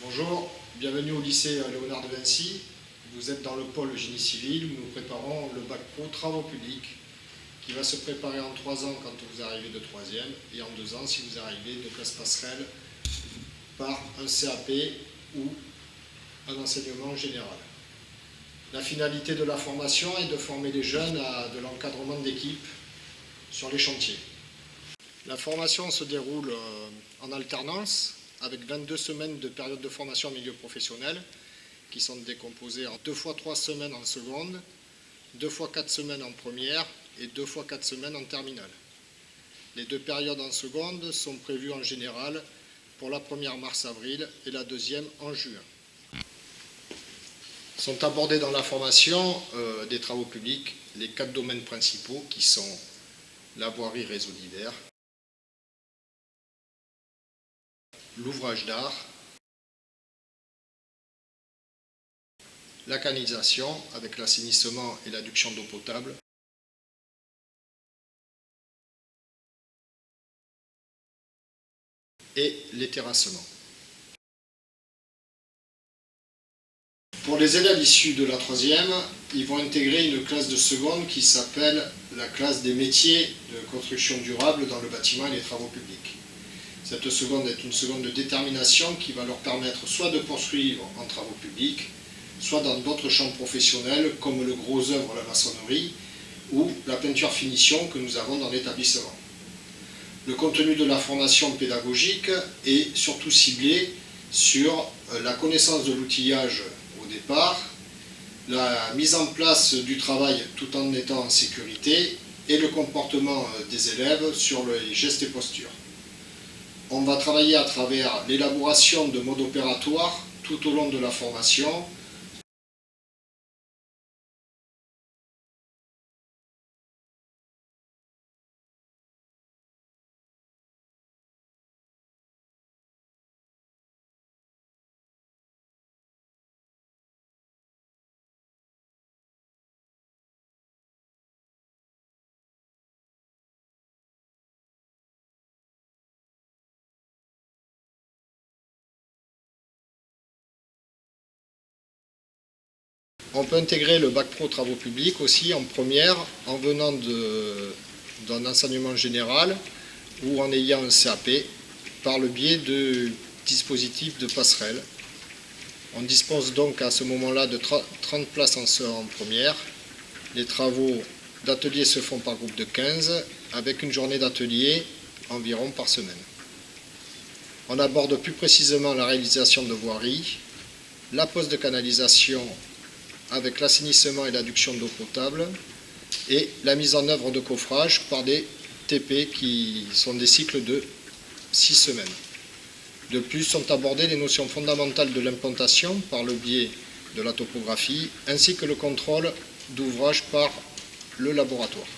Bonjour, bienvenue au lycée Léonard de Vinci. Vous êtes dans le pôle génie civil où nous préparons le bac pro travaux publics qui va se préparer en 3 ans quand vous arrivez de 3e et en 2 ans si vous arrivez de classe passerelle par un CAP ou un enseignement général. La finalité de la formation est de former les jeunes à de l'encadrement d'équipe sur les chantiers. La formation se déroule en alternance avec 22 semaines de période de formation en milieu professionnel qui sont décomposées en 2 fois 3 semaines en seconde, 2 fois 4 semaines en première et 2 fois 4 semaines en terminale. Les 2 périodes en seconde sont prévues en général pour la première mars-avril et la deuxième en juin. Sont abordés dans la formation des travaux publics les 4 domaines principaux qui sont la voirie réseau divers, l'ouvrage d'art, la canalisation avec l'assainissement et l'adduction d'eau potable, et les terrassements. Pour les élèves issus de la 3e, ils vont intégrer une classe de seconde qui s'appelle la classe des métiers de construction durable dans le bâtiment et les travaux publics. Cette seconde est une seconde de détermination qui va leur permettre soit de poursuivre en travaux publics, soit dans d'autres champs professionnels comme le gros œuvre, la maçonnerie ou la peinture finition que nous avons dans l'établissement. Le contenu de la formation pédagogique est surtout ciblé sur la connaissance de l'outillage au départ, la mise en place du travail tout en étant en sécurité et le comportement des élèves sur les gestes et postures. On va travailler à travers l'élaboration de modes opératoires tout au long de la formation. On peut intégrer le bac pro travaux publics aussi en première en venant d'un enseignement général ou en ayant un CAP par le biais de dispositifs de passerelle. On dispose donc à ce moment-là de 30 places en première. Les travaux d'atelier se font par groupe de 15 avec une journée d'atelier environ par semaine. On aborde plus précisément la réalisation de voiries, la pose de canalisation avec l'assainissement et l'adduction d'eau potable et la mise en œuvre de coffrage par des TP qui sont des cycles de 6 semaines. De plus, sont abordées les notions fondamentales de l'implantation par le biais de la topographie ainsi que le contrôle d'ouvrage par le laboratoire.